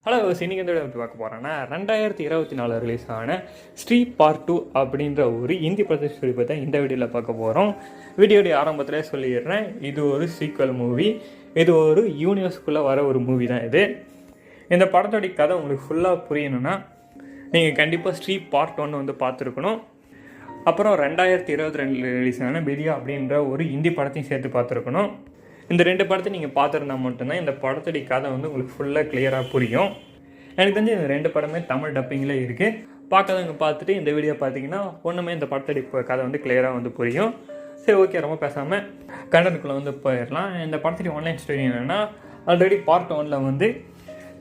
Hello, இன்னைக்கு எந்த எப்படி பார்க்க போகிறேன்னா 2024 ரிலீஸ் ஆன ஸ்ரீ பார்ட் 2 அப்படின்ற ஒரு இந்தி படத்தை சொல்லி பார்த்தா இந்த வீடியோவில் பார்க்க போகிறோம். வீடியோடைய ஆரம்பத்திலே சொல்லிடுறேன், இது ஒரு சீக்வல் மூவி. இது ஒரு யூனிவர்ஸ்குள்ளே வர ஒரு மூவி தான் இது. இந்த படத்தோடைய கதை உங்களுக்கு ஃபுல்லாக புரியணும்னா நீங்கள் கண்டிப்பாக ஸ்ரீ பார்ட் 1 வந்து பார்த்துருக்கணும். அப்புறம் 2022 ரிலீஸ் ஆன பெரியா அப்படின்ற ஒரு இந்தி படத்தையும் சேர்த்து பார்த்துருக்கணும். இந்த ரெண்டு படத்தை நீங்கள் பார்த்துருந்தா மட்டும்தான் இந்த படத்துடைய கதை வந்து உங்களுக்கு ஃபுல்லாக கிளியராக புரியும். எனக்கு தெரிஞ்சு இந்த ரெண்டு படமே தமிழ் டப்பிங்கில் இருக்குது. பார்க்காதவங்க பார்த்துட்டு இந்த வீடியோ பார்த்தீங்கன்னா ஒன்றுமே இந்த படத்துடைய கதை வந்து கிளியராக வந்து புரியும். சரி, ஓகே, ரொம்ப பேசாமல் கண்டனுக்குள்ளே வந்து போயிடலாம். இந்த படத்துடைய ஆன்லைன் ஸ்டோரி என்னென்னா, ஆல்ரெடி பார்ட் 1 வந்து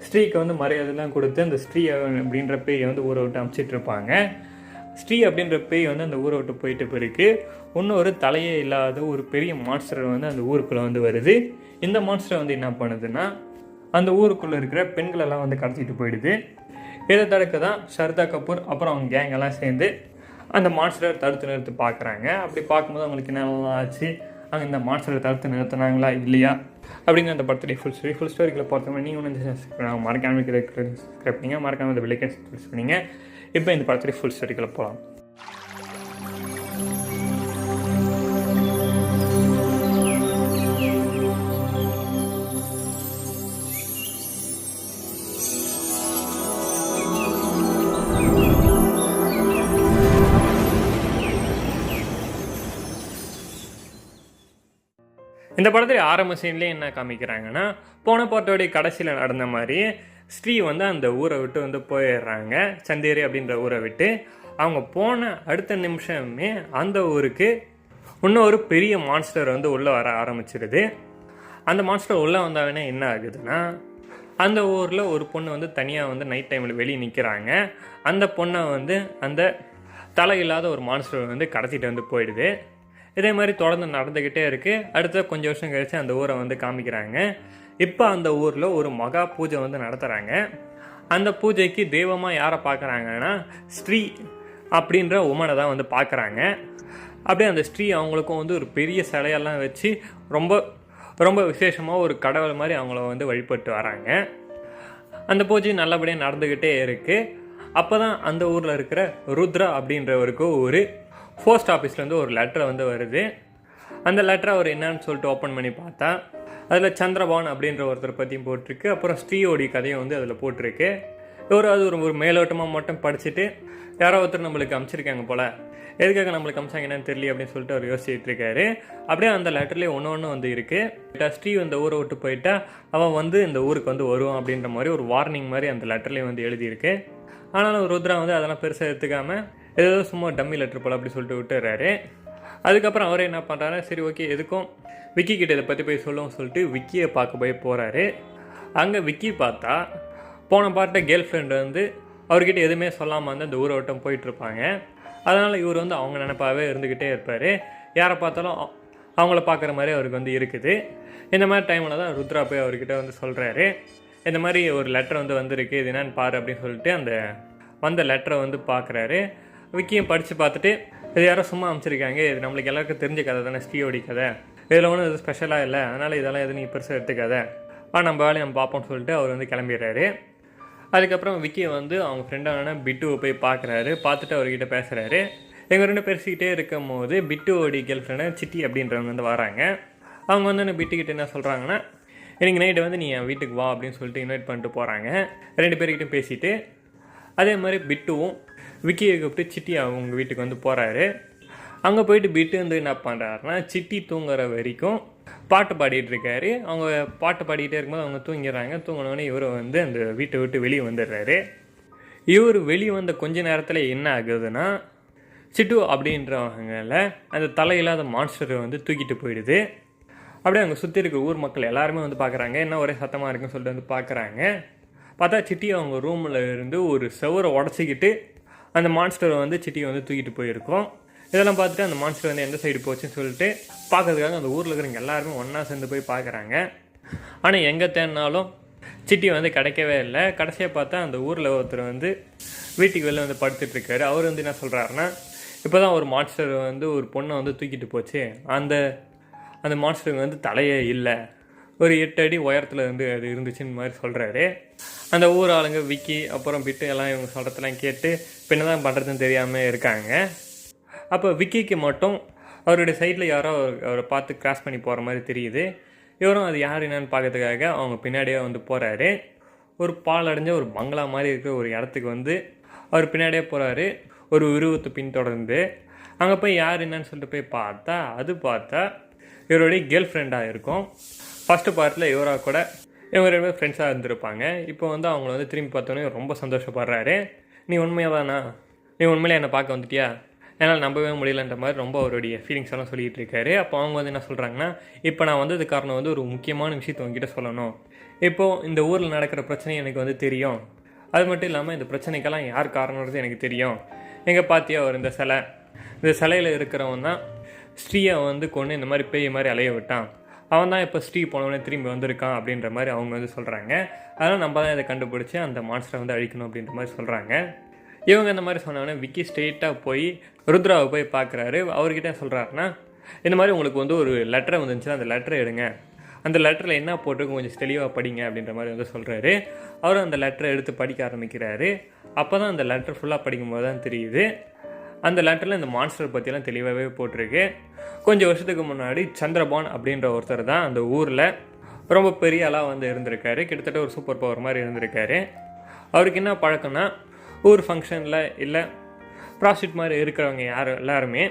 ஸ்ரீக்கு வந்து மரியாதைலாம் கொடுத்து அந்த ஸ்ரீ அப்படின்ற பேயை வந்து ஊரை விட்டு அமுச்சிட்டு இருப்பாங்க. ஸ்ரீ அப்படின்ற பேய் வந்து அந்த ஊரை விட்டு போயிட்டு பிறகு இன்னும் ஒரு தலையே இல்லாத ஒரு பெரிய மான்ஸ்டர் வந்து அந்த ஊருக்குள்ளே வந்து வருது. இந்த மான்ஸ்டர் வந்து என்ன பண்ணுதுன்னா, அந்த ஊருக்குள்ளே இருக்கிற பெண்களெல்லாம் வந்து கடத்திட்டு போயிடுது. இதை தடுக்க தான் ஷர்தா கபூர் அப்புறம் அவங்க கேங்கெல்லாம் சேர்ந்து அந்த மான்ஸ்டரை தடுத்து நிறுத்தி பார்க்குறாங்க. அப்படி பார்க்கும்போது அவங்களுக்கு என்னெல்லாம் ஆச்சு, அங்கே இந்த மான்ஸ்டரை தடுத்து நிறுத்தினாங்களா இல்லையா அப்படின்னு அந்த படத்துடைய ஃபுல் ஸ்டோரிக்குள்ளே பொறுத்தவரை நீங்கள் ஒன்று மறக்காமல் சப்ஸ்கிரைப் பண்ணிங்க, மறக்காமல் அந்த விலைக்கன் ப்ரெஸ் பண்ணிங்க. இப்போ இந்த படத்துடைய ஃபுல் ஸ்டோரிக்குள்ளே போகலாம். இந்த படத்தில் ஆரம்ப சீன்லேயே என்ன காமிக்கிறாங்கன்னா, போன பாட்டோடைய கடைசியில் நடந்த மாதிரி ஸ்ரீ வந்து அந்த ஊரை விட்டு வந்து போயிடுறாங்க. சந்தேரி அப்படின்ற ஊரை விட்டு அவங்க போன அடுத்த நிமிஷமே அந்த ஊருக்கு இன்னும் ஒரு பெரிய மான்ஸ்டர் வந்து உள்ளே வர ஆரம்பிச்சிருது. அந்த மான்ஸ்டர் உள்ளே வந்தாங்கன்னா என்ன ஆகுதுன்னா, அந்த ஊரில் ஒரு பொண்ணு வந்து தனியாக வந்து நைட் டைமில் வெளியே நிற்கிறாங்க. அந்த பொண்ணை வந்து அந்த தலை இல்லாத ஒரு மான்ஸ்டர் வந்து கடத்திட்டு வந்து போயிடுது. இதே மாதிரி தொடர்ந்து நடந்துக்கிட்டே இருக்குது. அடுத்த கொஞ்சம் வருஷம் கழித்து அந்த ஊரை வந்து காமிக்கிறாங்க. இப்போ அந்த ஊரில் ஒரு மகா பூஜை வந்து நடத்துகிறாங்க. அந்த பூஜைக்கு தெய்வமாக யாரை பார்க்குறாங்கன்னா, ஸ்ரீ அப்படின்ற உமனை தான் வந்து பார்க்குறாங்க. அப்படியே அந்த ஸ்ரீ அவங்களுக்கும் வந்து ஒரு பெரிய சிலையெல்லாம் வச்சு ரொம்ப ரொம்ப விசேஷமாக ஒரு கடவுள் மாதிரி அவங்கள வந்து வழிபட்டு வராங்க. அந்த பூஜை நல்லபடியாக நடந்துக்கிட்டே இருக்குது. அப்போ தான் அந்த ஊரில் இருக்கிற ருத்ரா அப்படின்றவருக்கு ஒரு போஸ்ட் ஆஃபீஸ்லேருந்து ஒரு லெட்டர் வந்து வருது. அந்த லெட்டரை அவர் என்னன்னு சொல்லிட்டு ஓப்பன் பண்ணி பார்த்தா அதில் சந்திரபான் அப்படின்ற ஒருத்தர் பற்றியும் போட்டிருக்கு. அப்புறம் ஸ்ரீயோடைய கதையும் வந்து அதில் போட்டிருக்கு. அது ஒரு மேலோட்டமாக மட்டும் படிச்சுட்டு யாரோ ஒருத்தர் நம்மளுக்கு அனுப்பிச்சிருக்காங்க போல், எதுக்காக நம்மளுக்கு அமிச்சாங்க என்னன்னு தெரியல அப்படின்னு சொல்லிட்டு அவர் யோசிச்சுட்டு இருக்காரு. அப்படியே அந்த லெட்டர்லேயே ஒன்று வந்து இருக்குது. ஸ்ரீ இந்த ஊரை விட்டு போயிட்டா அவன் வந்து இந்த ஊருக்கு வந்து வருவான் அப்படின்ற மாதிரி ஒரு வார்னிங் மாதிரி அந்த லெட்டர்லேயே வந்து எழுதியிருக்கு. ஆனாலும் ருத்ரா வந்து அதெல்லாம் பெருசாக எடுத்துக்காமல் ஏதோ சும்மா டம்மி லெட்டர் போல் அப்படி சொல்லிட்டு விட்டுறாரு. அதுக்கப்புறம் அவரே என்ன பண்ணுறாரு, சரி ஓகே எதுக்கும் விக்கி கிட்ட இதை பற்றி போய் சொல்லுவோம் சொல்லிட்டு விக்கியை பார்க்க போய் போகிறாரு. அங்கே விக்கி பார்த்தா போன பார்ட்ட கேர்ள் ஃப்ரெண்டு வந்து அவர்கிட்ட எதுவுமே சொல்லாமல் வந்து அந்த ஊரை வட்டம் போயிட்டுருப்பாங்க. அதனால் இவர் வந்து அவங்க நினைப்பாகவே இருந்துக்கிட்டே இருப்பார். யாரை பார்த்தாலும் அவங்கள பார்க்குற மாதிரி அவருக்கு வந்து இருக்குது. இந்த மாதிரி டைமில் தான் ருத்ரா போய் அவர்கிட்ட வந்து சொல்கிறாரு, இந்த மாதிரி ஒரு லெட்டர் வந்து வந்திருக்கு, இது என்னன்னு பாரு அப்படின்னு சொல்லிட்டு அந்த வந்த லெட்டரை வந்து பார்க்குறாரு. விக்கியும் படித்து பார்த்துட்டு, இது யாரோ சும்மா அமைச்சிருக்காங்க, இது நம்மளுக்கு எல்லாருக்கும் தெரிஞ்ச கதை தானே, ஸ்ரீயோடி கதை, இதில் ஒன்றும் இது ஸ்பெஷலாக இல்லை, அதனால் இதெல்லாம் எதுவும் நீ பெருசாக எடுத்துக்காத, நம்ம வேலையை நம்ம பார்ப்போம்னு சொல்லிட்டு அவர் வந்து கிளம்பிடுறாரு. அதுக்கப்புறம் விக்கி வந்து அவங்க ஃப்ரெண்டான பிட்டுவை போய் பார்க்குறாரு. பார்த்துட்டு அவர்கிட்ட பேசுகிறாரு. எங்கள் ரெண்டு பேசிக்கிட்டே இருக்கும் போது பிட்டுவோடி கேர்ள் ஃப்ரெண்டு சிட்டி அப்படின்றவங்க வந்து வராங்க. அவங்க வந்து என்ன பிட்டுக்கிட்ட என்ன சொல்கிறாங்கன்னா, இன்றைக்கி நைட்டு வந்து நீ என் வீட்டுக்கு வா அப்படின்னு சொல்லிட்டு இன்வைட் பண்ணிட்டு போகிறாங்க. ரெண்டு பேர்கிட்டையும் பேசிவிட்டு அதே மாதிரி பிட்டுவும் விக்கியை கூப்பிட்டு சிட்டி அவங்க வீட்டுக்கு வந்து போகிறாரு. அங்கே போயிட்டு பிட்டு வந்து என்ன பண்ணுறாருன்னா, சிட்டி தூங்குற வரைக்கும் பாட்டு பாடிட்டு இருக்காரு. அவங்க பாட்டு பாடிக்கிட்டே இருக்கும்போது அவங்க தூங்கிடுறாங்க. தூங்கினோடனே இவர் வந்து அந்த வீட்டை விட்டு வெளியே வந்துடுறாரு. இவர் வெளியே வந்த கொஞ்ச நேரத்தில் என்ன ஆகுதுன்னா, சிட்டு அப்படின்றவங்கள அந்த தலையில்லாத மான்ஸ்டரை வந்து தூக்கிட்டு போயிடுது. அப்படியே அங்கே சுற்றி இருக்க ஊர் மக்கள் எல்லாருமே வந்து பார்க்குறாங்க, என்ன ஒரே சத்தமாக இருக்குன்னு சொல்லிட்டு வந்து பார்க்குறாங்க. பார்த்தா சிட்டி அவங்க ரூமில் இருந்து ஒரு செவரை உடச்சிக்கிட்டு அந்த மான்ஸ்டரை வந்து சிட்டியை வந்து தூக்கிட்டு போயிருக்கோம். இதெல்லாம் பார்த்துட்டு அந்த மான்ஸ்டர் வந்து எந்த சைடு போச்சுன்னு சொல்லிட்டு பார்க்கறதுக்காக அந்த ஊரில் இருக்கிறவங்க எல்லாருமே ஒன்றா சேர்ந்து போய் பார்க்குறாங்க. ஆனால் எங்கே தேடினாலும் சிட்டி வந்து கிடைக்கவே இல்லை. கடைசியாக பார்த்தா அந்த ஊரில் ஒருத்தர் வந்து வீட்டுக்கு வெளில வந்து படுத்துட்ருக்காரு. அவர் வந்து என்ன சொல்கிறாருன்னா, இப்போ தான் ஒரு மான்ஸ்டர் வந்து ஒரு பொண்ணை வந்து தூக்கிட்டு போச்சு, அந்த மான்ஸ்டருக்கு வந்து தலையே இல்லை, ஒரு 8 அடி உயரத்தில் இருந்து அது இருந்துச்சுன்னு மாதிரி சொல்கிறாரு. அந்த ஊர் ஆளுங்க விக்கி அப்புறம் பிட்டு எல்லாம் இவங்க சொல்கிறதெல்லாம் கேட்டு இப்போ என்ன தான் பண்ணுறதுன்னு தெரியாமல் இருக்காங்க. அப்போ விக்கிக்கு மட்டும் அவருடைய சைடில் யாரோ அவரை பார்த்து கிராஸ் பண்ணி போகிற மாதிரி தெரியுது. இவரும் அது யார் என்னன்னு பார்க்கறதுக்காக அவங்க பின்னாடியே வந்து போகிறாரு. ஒரு பாலடைஞ்ச ஒரு பங்களா மாதிரி இருக்கிற ஒரு இடத்துக்கு வந்து அவர் பின்னாடியே போகிறாரு, ஒரு உருவத்தை பின்தொடர்ந்து. அங்கே போய் யார் என்னன்னு சொல்லிட்டு போய் பார்த்தா இவருடைய கேர்ள் ஃப்ரெண்டாக இருக்கும். ஃபஸ்ட்டு பார்ட்டில் இவராக கூட இவங்க 2 பேரும் ஃப்ரெண்ட்ஸாக இருந்திருப்பாங்க. இப்போ வந்து அவங்கள வந்து திரும்பி பார்த்தோன்னே ரொம்ப சந்தோஷப்படுறாரு. நீ உண்மையாக தானா, நீ உண்மையிலே என்னை பார்க்க வந்துட்டியா, என்னால் நம்பவே முடியலன்ற மாதிரி ரொம்ப அவருடைய ஃபீலிங்ஸ் எல்லாம் சொல்லிகிட்டு இருக்காரு. அப்போ அவங்க வந்து என்ன சொல்கிறாங்கன்னா, இப்போ நான் வந்தது காரணம் வந்து ஒரு முக்கியமான விஷயத்தை உங்ககிட்ட சொல்லணும். இப்போது இந்த ஊரில் நடக்கிற பிரச்சனை எனக்கு வந்து தெரியும். அது மட்டும் இல்லாமல் இந்த பிரச்சனைக்கெல்லாம் யார் காரணம்ன்றது எனக்கு தெரியும். எங்கே பார்த்தியா அவர் இந்த சிலையில் இருக்கிறவன் தான் ஸ்ரீயை வந்து கொண்டு இந்த மாதிரி பேய் மாதிரி அலைய விட்டான். அவன் தான் இப்போ ஸ்ரீ போனவனே திரும்பி வந்திருக்கான் அப்படின்ற மாதிரி அவங்க வந்து சொல்கிறாங்க. அதனால் நம்ம தான் இதை கண்டுபிடிச்சி அந்த மான்ஸ்டரை வந்து அழிக்கணும் அப்படின்ற மாதிரி சொல்கிறாங்க. இவங்க இந்த மாதிரி சொன்னோடனே விக்கி ஸ்ட்ரெயிட்டாக போய் ருத்ராவை போய் பார்க்குறாரு. அவர்கிட்ட சொல்கிறாருன்னா, இந்த மாதிரி உங்களுக்கு வந்து ஒரு லெட்டரை வந்துருந்துச்சு, அந்த லெட்டரை எடுங்க, அந்த லெட்டரில் என்ன போட்டிருக்கு கொஞ்சம் தெளிவாக படிங்க அப்படின்ற மாதிரி வந்து சொல்கிறாரு. அவரும் அந்த லெட்டரை எடுத்து படிக்க ஆரம்பிக்கிறாரு. அப்போ தான் அந்த லெட்டர் ஃபுல்லாக படிக்கும்போது தான் தெரியுது, அந்த லெட்டரில் இந்த மான்ஸ்டர் பற்றியெல்லாம் தெளிவாகவே போட்டிருக்கு. கொஞ்சம் வருஷத்துக்கு முன்னாடி சந்திரபான் அப்படின்ற ஒருத்தர் தான் அந்த ஊரில் ரொம்ப பெரிய ஆளாக வந்து இருந்திருக்காரு. கிட்டத்தட்ட ஒரு சூப்பர் பவர் மாதிரி இருந்திருக்காரு. அவருக்கு என்ன பழக்கம்னா, ஊர் ஃபங்க்ஷனில் இல்லை ப்ராஸ்டியூட் மாதிரி இருக்கிறவங்க எல்லாருமே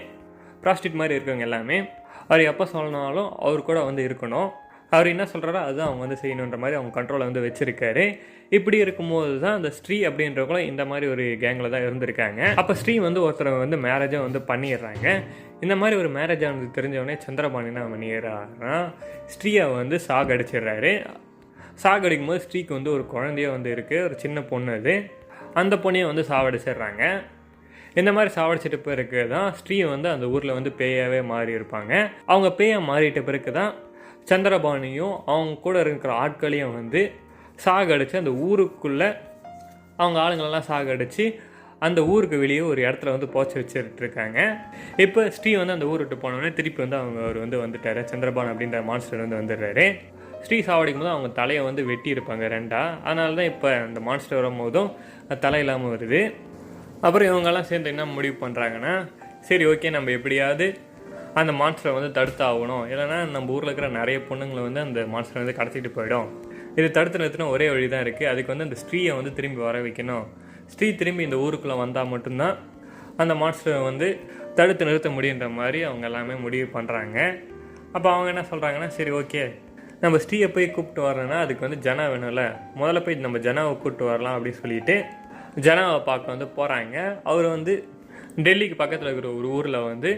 அவர் எப்போ சொன்னாலும் அவர் கூட வந்து இருக்கணும். அவர் என்ன சொல்கிறாரோ அதுதான் அவங்க வந்து செய்யணுன்ற மாதிரி அவங்க கண்ட்ரோலை வந்து வச்சுருக்காரு. இப்படி இருக்கும்போது தான் அந்த ஸ்ரீ அப்படின்றவங்களும் இந்த மாதிரி ஒரு கேங்கில் தான் இருந்திருக்காங்க. அப்போ ஸ்ரீ வந்து ஒருத்தரை வந்து மேரேஜை வந்து பண்ணிடுறாங்க. இந்த மாதிரி ஒரு மேரேஜை வந்து தெரிஞ்சவொடனே சந்திரபாணி என்ன பண்ணிடுறாருன்னா, ஸ்ரீயை வந்து சாகடிச்சிடுறாரு. சாகடிக்கும் போது ஸ்ரீக்கு வந்து ஒரு குழந்தைய வந்து இருக்குது, ஒரு சின்ன பொண்ணு. அது அந்த பொண்ணையை வந்து சாவடிச்சிடுறாங்க. இந்த மாதிரி சாவடிச்சிட்ட பிறகு தான் ஸ்ரீ வந்து அந்த ஊரில் வந்து பேயாகவே மாறி இருப்பாங்க. அவங்க பேயாக மாறிட்ட பிறகு தான் சந்திரபாணியும் அவங்க கூட இருக்கிற ஆட்களையும் வந்து சாகடிச்சு அந்த ஊருக்குள்ளே அவங்க ஆளுங்களெல்லாம் சாகடிச்சு அந்த ஊருக்கு வெளியே ஒரு இடத்துல வந்து போச்சு வச்சுருக்காங்க. இப்போ ஸ்ரீ வந்து அந்த ஊர் விட்டு போனோடனே திருப்பி வந்து அவர் வந்து வந்துட்டார். சந்திரபான் அப்படின்ற மான்ஸ்டர் வந்து வந்துடுறாரு. ஸ்ரீ சாவடிக்கும் போது அவங்க தலையை வந்து வெட்டி இருப்பாங்க 2. அதனால தான் இப்போ அந்த மான்ஸ்டர் வரும்போதும் தலை இல்லாமல் வருது. அப்புறம் இவங்கெல்லாம் சேர்ந்து என்ன முடிவு பண்ணுறாங்கன்னா, சரி ஓகே, நம்ம எப்படியாவது அந்த மான்ஸ்டரை வந்து தடுத்து ஆகணும், இல்லைனா நம்ம ஊரில் இருக்கிற நிறைய பொண்ணுங்களை வந்து அந்த மான்ஸ்டரை வந்து கடத்திட்டு போயிடும். இது தடுத்து நிறுத்தின ஒரே வழி தான் இருக்குது. அதுக்கு வந்து அந்த ஸ்ரீயை வந்து திரும்பி வர வைக்கணும். ஸ்ரீ திரும்பி இந்த ஊருக்குள்ளே வந்தால் மட்டும்தான் அந்த மான்ஸ்டரை வந்து தடுத்து நிறுத்த முடியுன்ற மாதிரி அவங்க எல்லாமே முடிவு பண்ணுறாங்க. அப்போ அவங்க என்ன சொல்கிறாங்கன்னா, சரி ஓகே, நம்ம ஸ்ரீயை போய் கூப்பிட்டு வரலன்னா அதுக்கு வந்து ஜனா வேணும்ல, முதல்ல போய் நம்ம ஜனாவை கூப்பிட்டு வரலாம் அப்படின்னு சொல்லிட்டு ஜனாவை பார்க்க வந்து போகிறாங்க. அவர் வந்து டெல்லிக்கு பக்கத்தில் இருக்கிற ஒரு ஊரில் வந்து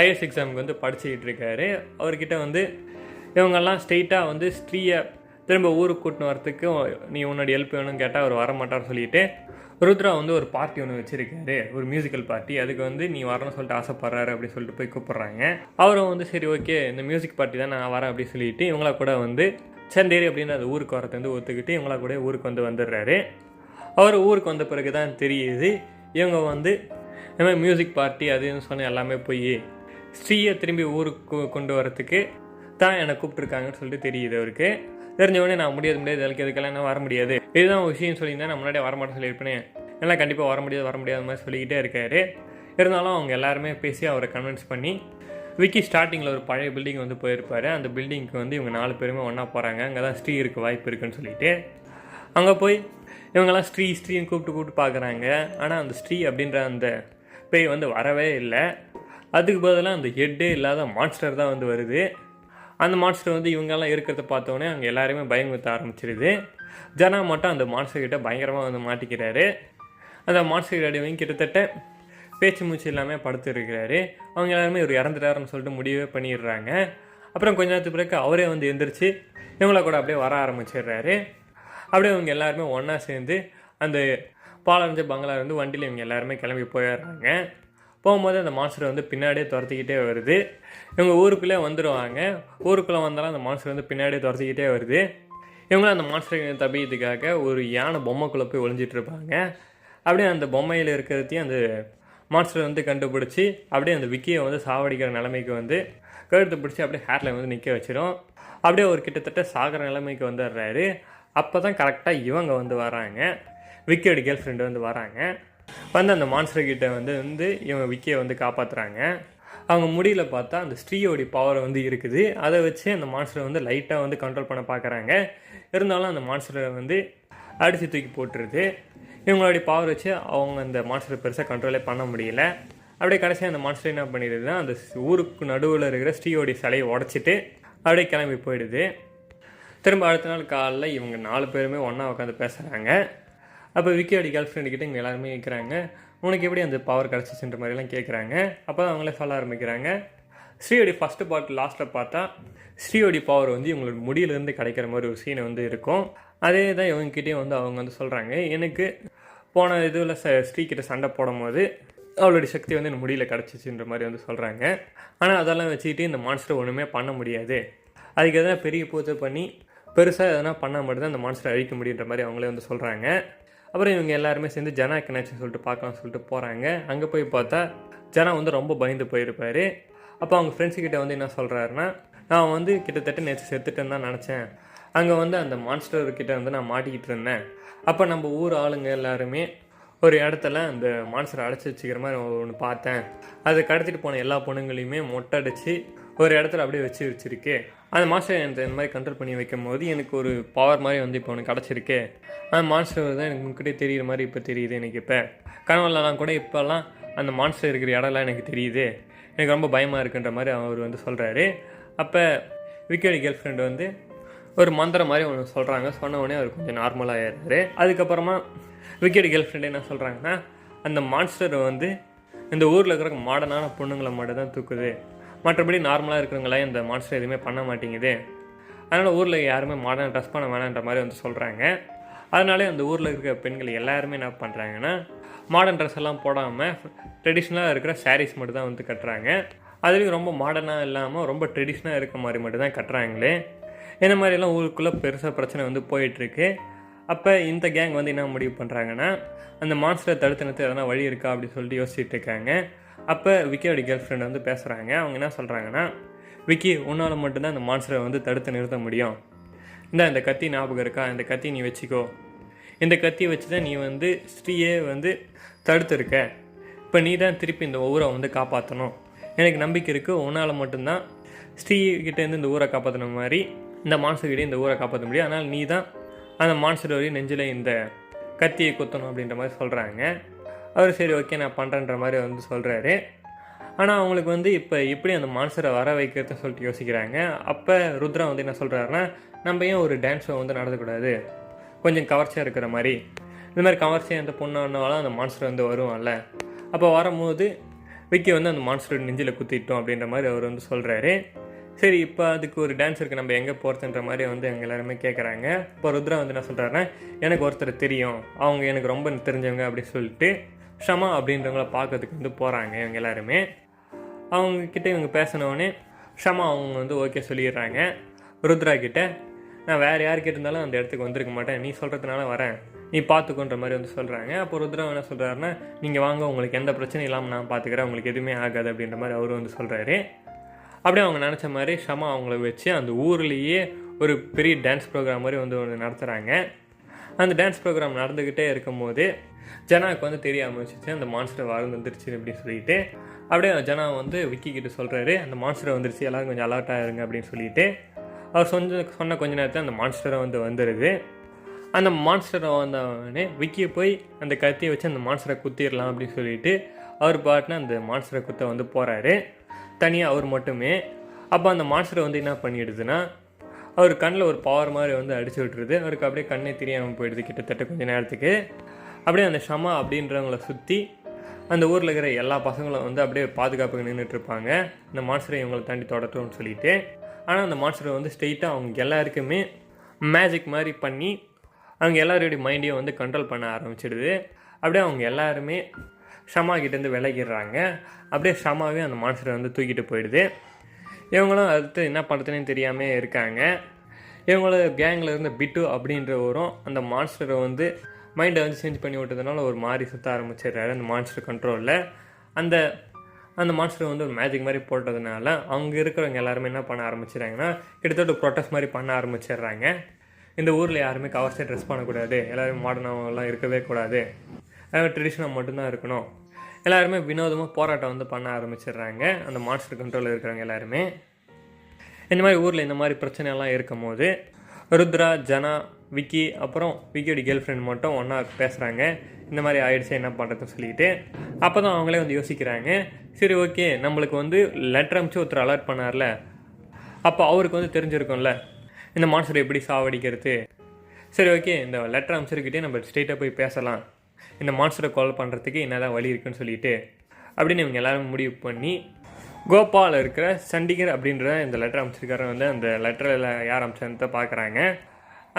ஐஎஸ் எக்ஸாமுக்கு வந்து படிச்சுக்கிட்டு இருக்காரு. அவர்கிட்ட வந்து இவங்கெல்லாம் ஸ்ட்ரெயிட்டாக வந்து ஸ்ரீயை திரும்ப ஊருக்கு கூட்டின்னு வரத்துக்கு நீ உன்னோட ஹெல்ப் வேணும்னு கேட்டால் அவர் வரமாட்டார்னு சொல்லிட்டு ருத்ரா வந்து ஒரு பார்ட்டி ஒன்று வச்சுருக்காரு, ஒரு மியூசிக்கல் பார்ட்டி. அதுக்கு வந்து நீ வரணும்னு சொல்லிட்டு ஆசைப்படுறாரு அப்படின்னு சொல்லிட்டு போய் கூப்பிட்றாங்க. அவரும் வந்து சரி ஓகே, இந்த மியூசிக் பார்ட்டி தான் நான் வரேன் அப்படின்னு சொல்லிட்டு இவங்களா கூட வந்து சந்தேரி அப்படின்னு அந்த ஊருக்கு வரத்தை வந்து ஒத்துக்கிட்டு இவங்களா கூட ஊருக்கு வந்துடுறாரு. அவர் ஊருக்கு வந்த பிறகு தான் தெரியுது இவங்க வந்து இந்த மாதிரி மியூசிக் பார்ட்டி அதுன்னு சொன்ன எல்லாமே போய் ஸ்ரீயை திரும்பி ஊருக்கு கொண்டு வரத்துக்கு தான் என்னை கூப்பிட்ருக்காங்கன்னு சொல்லிட்டு தெரியுது. அவருக்கு தெரிஞ்சவொடனே நான் முடியாது எதுக்கெல்லாம் என்ன வர முடியாது, இதுதான் விஷயம் சொல்லியிருந்தேன், நான் முன்னாடியே வரமாட்டேன்னு சொல்லியிருப்பேன், எல்லாம் கண்டிப்பாக வர முடியாத மாதிரி சொல்லிக்கிட்டே இருக்காரு. இருந்தாலும் அவங்க எல்லாருமே பேசி அவரை கன்வின்ஸ் பண்ணி விக்கி ஸ்டார்டிங்கில் ஒரு பழைய பில்டிங் வந்து போயிருப்பார். அந்த பில்டிங்க்கு வந்து இவங்க 4 பேருமே ஒன்றா போகிறாங்க. அங்கே தான் ஸ்ரீ இருக்க வாய்ப்பு இருக்குன்னு சொல்லிட்டு அங்கே போய் இவங்கெல்லாம் ஸ்ரீன்னு கூப்பிட்டு பார்க்குறாங்க. ஆனால் அந்த ஸ்ரீ அப்படின்ற அந்த பேய் வந்து வரவே இல்லை. அதுக்கு பதிலாக அந்த ஹெட்டே இல்லாத மான்ஸ்டர் தான் வந்து வருது. அந்த மான்ஸ்டர் வந்து இவங்கெல்லாம் இருக்கிறத பார்த்தோன்னே அங்கே எல்லாருமே பயமுறுத்த ஆரம்பிச்சிருது. ஜனா மட்டும் அந்த மான்ஸ்டர்கிட்ட பயங்கரமாக வந்து மாட்டிக்கிறாரு. அந்த மான்ஸ்டர் அடிவங்க கிட்டத்தட்ட பேச்சு மூச்சு இல்லாமல் படுத்துருக்கிறாரு. அவங்க எல்லாருமே ஒரு இறந்துட்டாருன்னு சொல்லிட்டு முடிவே பண்ணிடுறாங்க. அப்புறம் கொஞ்ச நேரத்துக்கு பிறகு அவரே வந்து எந்திரிச்சு இவங்கள கூட அப்படியே வர ஆரம்பிச்சிடுறாரு. அப்படியே இவங்க எல்லாருமே ஒன்றா சேர்ந்து அந்த பாலடைஞ்ச பங்களா வந்து வண்டியில் இவங்க எல்லாருமே கிளம்பி போயிடுறாங்க. போகும்போது அந்த மான்ஸ்டர் வந்து பின்னாடியே துரத்திக்கிட்டே வருது. இவங்க ஊருக்குள்ளே வந்துடுவாங்க. ஊருக்குள்ளே வந்தாலும் அந்த மான்ஸ்டர் வந்து பின்னாடியே துரத்திக்கிட்டே வருது. இவங்களும் அந்த மான்ஸ்டர் தப்பிக்கிறதுக்காக ஒரு யானை பொம்மைக்குள்ளே போய் ஒளிஞ்சிட்ருப்பாங்க. அப்படியே அந்த பொம்மையில் இருக்கிறதையும் அந்த மான்ஸ்டர் வந்து கண்டுபிடிச்சி அப்படியே அந்த விக்கியை வந்து சாவடிக்கிற நிலைமைக்கு வந்து கழுத்து பிடிச்சி அப்படியே ஹேரில் வந்து நிற்க வச்சிடும். அப்படியே ஒரு கிட்டத்தட்ட சாகிற நிலைமைக்கு வந்துடுறாரு. அப்போ தான் கரெக்டாக இவங்க வந்து வராங்க, விக்கியோட கேர்ள் ஃப்ரெண்டு வந்து வராங்க. வந்து அந்த மான்ஸ்டர் கிட்ட வந்து இவங்க விக்கியை வந்து காப்பாற்றுறாங்க. அவங்க முடியல பார்த்தா அந்த ஸ்ரீயோடைய பவர் வந்து இருக்குது. அதை வச்சு அந்த மான்ஸ்டரை வந்து லைட்டாக வந்து கண்ட்ரோல் பண்ண பார்க்குறாங்க. இருந்தாலும் அந்த மான்ஸ்டரை வந்து அடித்து தூக்கி போட்டுருது. இவங்களுடைய பவர் வச்சு அவங்க அந்த மான்ஸ்டரை பெருசாக கண்ட்ரோலே பண்ண முடியல. அப்படியே கடைசியாக அந்த மான்ஸ்டர் என்ன பண்ணிடுதுன்னா அந்த ஊருக்கு நடுவில் இருக்கிற ஸ்ரீயோடைய சிலையை உடச்சிட்டு அப்படியே கிளம்பி போயிடுது. திரும்ப அடுத்த நாள் காலைல இவங்க 4 பேருமே ஒன்றா உட்காந்து பேசுகிறாங்க. அப்போ விக்கியோட கேர்ள் ஃப்ரெண்டுக்கிட்ட இங்கே எல்லாருமே கேட்குறாங்க, உனக்கு எப்படி அந்த பவர் கிடச்சிச்சுன்ற மாதிரிலாம் கேட்குறாங்க. அப்போ தான் அவங்களே சொல்ல ஆரம்பிக்கிறாங்க. ஸ்ரீயோடைய ஃபஸ்ட்டு பார்ட் லாஸ்ட்டில் பார்த்தா ஸ்ரீயோடைய பவர் வந்து இவங்களோட முடியிலேருந்து கிடைக்கிற மாதிரி ஒரு சீனை வந்து இருக்கும். அதே தான் இவங்ககிட்டேயும் வந்து அவங்க வந்து சொல்கிறாங்க, எனக்கு போன இதில் ஸ்ரீக்கிட்ட சண்டை போடும் போது அவளுடைய சக்தி வந்து எனக்கு முடியல கிடச்சிச்சுன்ற மாதிரி வந்து சொல்கிறாங்க. ஆனால் அதெல்லாம் வச்சுக்கிட்டு இந்த மான்ஸ்டர் ஒன்றுமே பண்ண முடியாது, அதுக்கு எதனா பெரிய பூஜை பண்ணி பெருசாக எதனா பண்ணால் மட்டும்தான் அந்த மான்ஸ்டரை அழிக்க முடியுன்ற மாதிரி அவங்களே வந்து சொல்கிறாங்க. அப்புறம் இவங்க எல்லாருமே சேர்ந்து ஜனாக்கு என்னாச்சுன்னு சொல்லிட்டு பார்க்கலாம்னு சொல்லிட்டு போகிறாங்க. அங்கே போய் பார்த்தா ஜனா வந்து ரொம்ப பயந்து போயிருப்பார். அப்போ அவங்க ஃப்ரெண்ட்ஸுக்கிட்ட வந்து என்ன சொல்கிறாருன்னா, நான் வந்து கிட்டத்தட்ட நேற்று செத்துட்டேன்னு தான் நினச்சேன். அங்கே வந்து அந்த மான்ஸ்டர்கிட்ட வந்து நான் மாட்டிக்கிட்டு இருந்தேன். அப்போ நம்ம ஊர் ஆளுங்க எல்லாருமே ஒரு இடத்துல அந்த மான்ஸ்டரை அடைச்சி வச்சுக்கிற மாதிரி ஒன்று பார்த்தேன். அதை கடத்திட்டு போன எல்லா பொண்ணுங்களையுமே மொட்டை அடித்து ஒரு இடத்துல அப்படியே வச்சுருக்கு. அந்த மான்ஸ்டர் எனக்கு இந்த மாதிரி கண்ட்ரோல் பண்ணி வைக்கும் போது எனக்கு ஒரு பவர் மாதிரி வந்து இப்போ எனக்கு கிடச்சிருக்கு. அந்த மான்ஸ்டர் தான் எனக்கு முன்கிட்டே தெரிகிற மாதிரி இப்போ தெரியுது. எனக்கு இப்போ கனவுலலாம் கூட இப்போல்லாம் அந்த மான்ஸ்டர் இருக்கிற இடம்லாம் எனக்கு தெரியுது. எனக்கு ரொம்ப பயமாக இருக்குன்ற மாதிரி அவர் வந்து சொல்கிறாரு. அப்போ விக்கியோட கேர்ள் ஃப்ரெண்டு வந்து ஒரு மந்திரம் மாதிரி ஒன்று சொல்கிறாங்க. சொன்ன உடனே அவர் கொஞ்சம் நார்மலாக ஆயிடுறாரு. அதுக்கப்புறமா விக்கியோட கேர்ள் ஃப்ரெண்டு என்ன சொல்கிறாங்கன்னா, அந்த மான்ஸ்டர் வந்து இந்த ஊரில் இருக்கிற மாடர்னான பொண்ணுங்களை மட்டும் தான் தூக்குது, மற்றபடி நார்மலாக இருக்கிறவங்களாம் இந்த மான்ஸ்டர் எதுவுமே பண்ண மாட்டேங்குது. அதனால் ஊரில் யாருமே மாடர்ன் ட்ரெஸ் பண்ண வேணான்ற மாதிரி வந்து சொல்கிறாங்க. அதனாலே அந்த ஊரில் இருக்கிற பெண்கள் எல்லாருமே என்ன பண்ணுறாங்கன்னா, மாடர்ன் ட்ரெஸ் எல்லாம் போடாமல் ட்ரெடிஷ்னலாக இருக்கிற சாரீஸ் மட்டும் தான் வந்து கட்டுறாங்க. அதுலேயும் ரொம்ப மாடர்னாக இல்லாமல் ரொம்ப ட்ரெடிஷ்னலாக இருக்க மாதிரி மட்டும் தான் கட்டுறாங்களே. இந்த மாதிரிலாம் ஊருக்குள்ளே பெருசாக பிரச்சனை வந்து போயிட்டுருக்கு. அப்போ இந்த கேங் வந்து என்ன முடிவு பண்ணுறாங்கன்னா, அந்த மான்ஸ்டரை தடுத்து நிறுத்த எதனா வழி இருக்கா அப்படின்னு சொல்லிட்டு யோசிச்சுட்டு இருக்காங்க. அப்போ விக்கியோட கேர்ள் ஃப்ரெண்ட் வந்து பேசுகிறாங்க. அவங்க என்ன சொல்கிறாங்கன்னா, விக்கி, உன்னால் மட்டும்தான் அந்த மான்ஸ்டரை வந்து தடுத்து நிறுத்த முடியும். இந்த கத்தி ஞாபகம் இருக்கா, இந்த கத்தி நீ வச்சுக்கோ. இந்த கத்தியை வச்சு தான் நீ வந்து ஸ்ரீயே வந்து தடுத்துருக்க. இப்போ நீ தான் திருப்பி இந்த ஊரை வந்து காப்பாற்றணும். எனக்கு நம்பிக்கை இருக்குது, உன்னால் மட்டும்தான் ஸ்ரீகிட்டேருந்து இந்த ஊரை காப்பாற்றின மாதிரி இந்த மான்ஸ்டர்கிட்டே இந்த ஊரை காப்பாற்ற முடியும். அதனால் நீ தான் அந்த மான்ஸ்டர் வரையும் நெஞ்சில் இந்த கத்தியை குத்தணும் அப்படின்ற மாதிரி சொல்கிறாங்க. அவர் சரி ஓகே நான் பண்ணுறேன்ற மாதிரி வந்து சொல்கிறாரு. ஆனால் அவங்களுக்கு வந்து இப்போ எப்படி அந்த மான்ஸ்டரை வர வைக்கிறத சொல்லிட்டு யோசிக்கிறாங்க. அப்போ ருத்ரா வந்து என்ன சொல்கிறாருன்னா, நம்ம ஏன் ஒரு டான்ஸ் ஷோ வந்து நடத்தக்கூடாது, கொஞ்சம் கவர்ச்சியாக இருக்கிற மாதிரி. இந்த மாதிரி கவர்ச்சியாக எந்த பொண்ணாலும் அந்த மான்ஸ்டர் வந்து வருவான்ல, அப்போ வரும்போது விக்கி வந்து அந்த மான்ஸ்டர் நெஞ்சில் குத்திட்டோம் அப்படின்ற மாதிரி அவர் வந்து சொல்கிறாரு. சரி இப்போ அதுக்கு ஒரு டான்ஸ் இருக்குது, நம்ம எங்கே போகிறதுன்ற மாதிரி வந்து எங்கள் எல்லாருமே கேட்குறாங்க. இப்போ ருத்ரா வந்து என்ன சொல்கிறாருன்னா, எனக்கு ஒருத்தர் தெரியும், அவங்க எனக்கு ரொம்ப தெரிஞ்சவங்க அப்படின்னு சொல்லிட்டு ஷமா அப்படின்றவங்கள பார்க்கறதுக்கு வந்து போகிறாங்க. இவங்க எல்லாருமே அவங்கக்கிட்ட இவங்க பேசினோடனே ஷமா அவங்க வந்து ஓகே சொல்லிடுறாங்க. ருத்ரா கிட்ட, நான் வேறு யார்கிட்ட இருந்தாலும் அந்த இடத்துக்கு வந்திருக்க மாட்டேன், நீ சொல்கிறதுனால வரேன், நீ பார்த்துக்கோன்ற மாதிரி வந்து சொல்கிறாங்க. அப்போ ருத்ரா என்ன சொல்கிறாருன்னா, நீங்கள் வாங்க, உங்களுக்கு எந்த பிரச்சனையும் இல்லாமல் நான் பார்த்துக்கிறேன், உங்களுக்கு எதுவுமே ஆகாது அப்படின்ற மாதிரி அவரும் வந்து சொல்கிறாரு. அப்படியே அவங்க நினச்ச மாதிரி ஷமா அவங்கள வச்சு அந்த ஊர்லேயே ஒரு பெரிய டான்ஸ் ப்ரோக்ராம் மாதிரி வந்து ஒன்று நடத்துகிறாங்க. அந்த டான்ஸ் ப்ரோக்ராம் நடந்துக்கிட்டே இருக்கும்போது ஜனாவுக்கு வந்து தெரிய ஆரம்பிச்சிச்சு அந்த மான்ஸ்டர் வந்துருச்சு அப்படின்னு சொல்லிட்டு. அப்படியே ஜனா வந்து விக்கி கிட்ட சொல்கிறாரு, அந்த மான்ஸ்டர் வந்துருச்சு, எல்லோரும் கொஞ்சம் அலர்ட்டாக இருங்க அப்படின்னு சொல்லிட்டு. அவர் சொன்ன கொஞ்ச நேரத்தில் அந்த மான்ஸ்டரை வந்து வந்துடுது. அந்த மான்ஸ்டரை வந்தவொடனே விக்கியை போய் அந்த கத்தியை வச்சு அந்த மான்ஸ்டரை குத்திடலாம் அப்படின்னு சொல்லிட்டு அவர் பாட்டுன்னு அந்த மான்ஸ்டரை குத்த வந்து போகிறாரு, தனியாக அவர் மட்டுமே. அப்போ அந்த மான்ஸ்டரை வந்து என்ன பண்ணிடுதுன்னா, அவர் கண்ணில் ஒரு பவர் மாதிரி வந்து அடிச்சு விட்டுருது. அவருக்கு அப்படியே கண்ணே தெரியாமல் போயிடுது கிட்டத்தட்ட கொஞ்சம் நேரத்துக்கு. அப்படியே அந்த ஷமா அப்படின்றவங்கள சுற்றி அந்த ஊரில் இருக்கிற எல்லா பசங்களும் வந்து அப்படியே பாதுகாப்புக்கு நின்றுட்டுருப்பாங்க, இந்த மான்ஸ்டரை இவங்களை தாண்டி தொடட்டும்னு சொல்லிட்டு. ஆனால் அந்த மான்ஸ்டரை வந்து ஸ்ட்ரெயிட்டாக அவங்க எல்லாருக்குமே மேஜிக் மாதிரி பண்ணி அவங்க எல்லாருடைய மைண்டையும் வந்து கண்ட்ரோல் பண்ண ஆரம்பிச்சிடுது. அப்படியே அவங்க எல்லாருமே ஷமா கிட்டேருந்து விலகிடுறாங்க. அப்படியே ஷமாவே அந்த மான்ஸ்டரை வந்து தூக்கிட்டு போயிடுது. இவங்களும் அடுத்து என்ன பண்ணுறதுன்னு தெரியாமல் இருக்காங்க. இவங்களோட கேங்கில் இருந்த பிட்டு அப்படின்றவரும் அந்த மான்ஸ்டரை வந்து மைண்டை வந்து சேஞ்ச் பண்ணி விட்டதுனால ஒரு மாதிரி சுற்ற ஆரம்பிச்சிடுறாரு அந்த மான்ஸ்டர் கண்ட்ரோலில். அந்த அந்த மான்ஸ்டர் வந்து ஒரு மேஜிக் மாதிரி போட்டதுனால அங்கே இருக்கிறவங்க எல்லாருமே என்ன பண்ண ஆரம்பிச்சிடுறாங்கன்னா கிட்டத்தட்ட ப்ரொட்டஸ்ட் மாதிரி பண்ண ஆரம்பிச்சிடுறாங்க. இந்த ஊரில் யாருமே கவர் சைட் ட்ரெஸ் பண்ணக்கூடாது, எல்லோரும் மாடர்னாகலாம் இருக்கவே கூடாது, ட்ரெடிஷ்னலாக மட்டும்தான் இருக்கணும், எல்லாருமே வினோதமாக போராட்டம் வந்து பண்ண ஆரம்பிச்சிடுறாங்க அந்த மான்ஸ்டர் கண்ட்ரோலில் இருக்கிறவங்க எல்லாருமே. இந்த மாதிரி ஊரில் இந்த மாதிரி பிரச்சனைலாம் இருக்கும் போது ருத்ரா, ஜனா, விக்கி அப்புறம் விக்கியோட கேர்ள் ஃப்ரெண்ட் மட்டும் ஒன்றா பேசுகிறாங்க. இந்த மாதிரி ஆயிடுச்சு என்ன பண்ணுறதுன்னு சொல்லிட்டு. அப்போ தான் அவங்களே வந்து யோசிக்கிறாங்க, சரி ஓகே நம்மளுக்கு வந்து லெட்டர் அனுப்பிச்சு ஒருத்தர் அலர்ட் பண்ணார்ல, அப்போ அவருக்கு வந்து தெரிஞ்சிருக்கும்ல இந்த மான்ஸ்டரை எப்படி சாவடிக்கிறது. சரி ஓகே இந்த லெட்டர் அனுப்பிச்சிருக்கிட்டே நம்ம ஸ்ட்ரெயிட்டாக போய் பேசலாம், இந்த மான்ஸ்டரை கால் பண்ணுறதுக்கு என்ன தான் வழி இருக்குன்னு சொல்லிட்டு அப்படின்னு இவங்க எல்லாரும் முடிவு பண்ணி கோபால் இருக்கிற சண்டிகர் அப்படின்ற இந்த லெட்டர் அமைச்சிருக்காரு வந்து அந்த லெட்டரில் யார் அமைச்சதை பார்க்குறாங்க.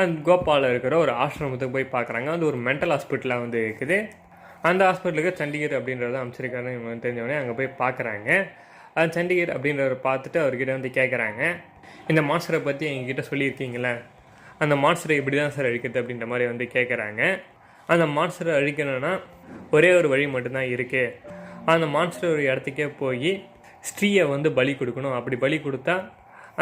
அந்த கோபாலில் இருக்கிற ஒரு ஆசிரமத்துக்கு போய் பார்க்குறாங்க. அது ஒரு மென்டல் ஹாஸ்பிட்டலாக வந்து இருக்குது. அந்த ஹாஸ்பிட்டலுக்கு சண்டிகர் அப்படின்றத அமைச்சிருக்காருன்னு இவங்க தெரிஞ்சவொடனே அங்கே போய் பார்க்குறாங்க. அது சண்டிகர் அப்படின்றவர் பார்த்துட்டு அவர்கிட்ட வந்து கேட்குறாங்க, இந்த மான்ஸ்டரை பற்றி எங்ககிட்ட சொல்லியிருக்கீங்களே, அந்த மான்ஸ்டரை இப்படி தான் சார் அழிக்கிறது அப்படின்ற மாதிரி வந்து கேட்குறாங்க. அந்த மான்ஸ்டரை அழிக்கணும்னா ஒரே ஒரு வழி மட்டும்தான் இருக்குது, அந்த மான்ஸ்டர் ஒரு இடத்துக்கே போய் ஸ்ரீயை வந்து பலி கொடுக்கணும், அப்படி பலி கொடுத்தா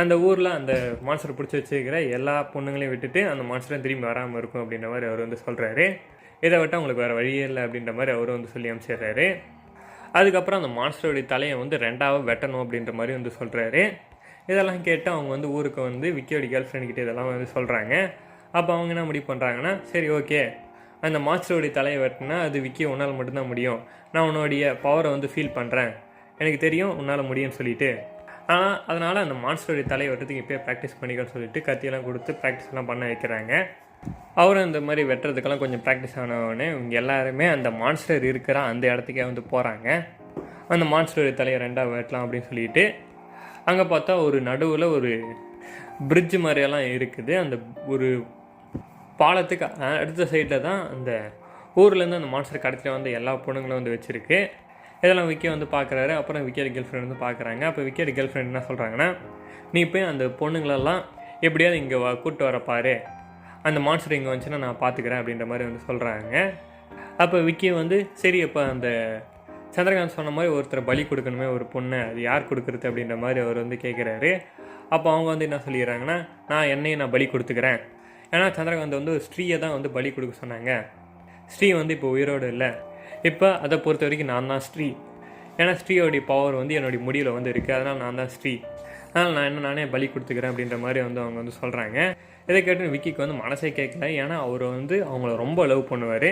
அந்த ஊரில் அந்த மான்ஸ்டரை பிடிச்சி வச்சுருக்கிற எல்லா பொண்ணுங்களையும் விட்டுட்டு அந்த மான்ஸ்டரும் திரும்பி வராமல் இருக்கும் அப்படின்ற மாதிரி அவர் வந்து சொல்கிறாரு. இதை விட்டால் உங்களுக்கு வேறு வழியே இல்லை அப்படின்ற மாதிரி அவர் வந்து சொல்லி அனுப்பிச்சிடுறாரு. அதுக்கப்புறம் அந்த மான்ஸ்டருடைய தலையை வந்து ரெண்டாவது வெட்டணும் அப்படின்ற மாதிரி வந்து சொல்கிறாரு. இதெல்லாம் கேட்டு அவங்க வந்து ஊருக்கு வந்து விக்கியோட கேர்ள் ஃப்ரெண்ட்கிட்ட இதெல்லாம் வந்து சொல்கிறாங்க. அப்போ அவங்க என்ன முடிவு பண்ணுறாங்கன்னா, சரி ஓகே அந்த மான்ஸ்டருடைய தலையை வெட்டினா அது விக்கி உன்னால் மட்டும்தான் முடியும், நான் உன்னுடைய பவரை வந்து ஃபீல் பண்ணுறேன், எனக்கு தெரியும் உன்னால் முடியும்னு சொல்லிட்டு, ஆனால் அதனால் அந்த மான்ஸ்டருடைய தலையை வெட்டுறதுக்கு இப்போயே ப்ராக்டிஸ் பண்ணிக்கன்னு சொல்லிட்டு கத்தியெல்லாம் கொடுத்து ப்ராக்டிஸ்லாம் பண்ண வைக்கிறாங்க. அவரும் இந்த மாதிரி வெட்டுறதுக்கெல்லாம் கொஞ்சம் ப்ராக்டிஸ் ஆனவுடனே இவங்க எல்லாருமே அந்த மான்ஸ்டர் இருக்கிற அந்த இடத்துக்கே வந்து போகிறாங்க. அந்த மான்ஸ்டருடைய தலையை ரெண்டாக வெட்டலாம் அப்படின்னு சொல்லிட்டு அங்கே பார்த்தா ஒரு நடுவில் ஒரு பிரிட்ஜ் மாதிரியெல்லாம் இருக்குது. அந்த ஒரு பாலத்துக்கு அடுத்த சைடில் தான் அந்த ஊர்லேருந்து அந்த மான்ஸ்டர் கடத்தில வந்து எல்லா பொண்ணுங்களும் வந்து வச்சுருக்கு. இதெல்லாம் விக்கி வந்து பார்க்குறாரு. அப்புறம் விக்கியோட கேர்ள் ஃப்ரெண்ட் வந்து பார்க்குறாங்க. அப்போ விக்கியோட கேர்ள் ஃப்ரெண்ட் என்ன சொல்கிறாங்கன்னா, நீ போய் அந்த பொண்ணுங்களெல்லாம் எப்படியாவது இங்கே கூப்பிட்டு வரப்பாரு, அந்த மான்ஸ்டர் இங்கே வந்துச்சுன்னா நான் பார்த்துக்கிறேன் அப்படின்ற மாதிரி வந்து சொல்கிறாங்க. அப்போ விக்கி வந்து சரி அப்போ அந்த சந்திரகாந்த் சொன்ன மாதிரி ஒருத்தரை பலி கொடுக்கணுமே ஒரு பொண்ணை, அது யார் கொடுக்குறது அப்படின்ற மாதிரி அவர் வந்து கேட்குறாரு. அப்போ அவங்க வந்து என்ன சொல்லிடுறாங்கன்னா, நான் பலி கொடுத்துக்கிறேன், ஏன்னா சந்திரகாந்த் வந்து ஸ்ரீயை தான் வந்து பலி கொடுக்க சொன்னாங்க, ஸ்ரீ வந்து இப்போ உயிரோடு இல்லை, இப்போ அதை பொறுத்த வரைக்கும் நான் தான் ஸ்ரீ, ஏன்னா ஸ்ரீயோடைய பவர் வந்து என்னுடைய முடிவில் வந்து இருக்குது, அதனால் நான் தான் ஸ்ரீ, அதனால் நானே பலி கொடுத்துக்கிறேன் அப்படின்ற மாதிரி வந்து அவங்க வந்து சொல்கிறாங்க. இதை கேட்டு விக்கிக்கு வந்து மனசே கேட்கல, ஏன்னா அவர் வந்து அவங்கள ரொம்ப லவ் பண்ணுவார்.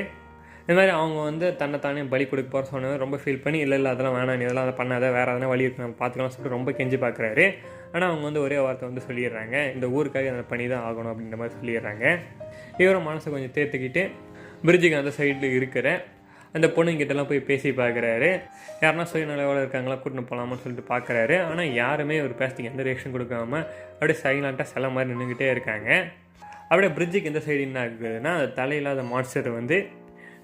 இந்த மாதிரி அவங்க வந்து தன்னைத்தானே பலி கொடுக்க போகிற சொன்னவர் ரொம்ப ஃபீல் பண்ணி இல்லை அதெல்லாம் வேணாம், நீ இதெல்லாம் அதை பண்ணாத, வேறு எதனா வழி இருக்கு நம்ம பார்த்துக்கலாம் சொல்லிட்டு ரொம்ப கெஞ்சி பார்க்குறாரு. ஆனால் அவங்க வந்து ஒரே வார்த்தை வந்து சொல்லிடுறாங்க, இந்த ஊருக்காக அதை பண்ணி தான் ஆகணும் அப்படின்ற மாதிரி சொல்லிடுறாங்க. இவரும் மனசை கொஞ்சம் தேர்த்துக்கிட்டு பிரிட்ஜுக்கு அந்த சைடில் இருக்கிற அந்த பொண்ணுங்கிட்டலாம் போய் பேசி பார்க்குறாரு. யாருன்னா சுயநலவோடு இருக்காங்களா கூட்டின்னு போகலாமான்னு சொல்லிட்டு பார்க்குறாரு. ஆனால் யாருமே ஒரு பேசுறதுக்கு எந்த ரியாக்ஷன் கொடுக்காம அப்படியே சைலண்ட்டாக சில மாதிரி நின்றுக்கிட்டே இருக்காங்க. அப்படியே பிரிட்ஜுக்கு எந்த சைடு என்ன ஆகுதுன்னா, அந்த தலையில்லாத மான்ஸ்டர் வந்து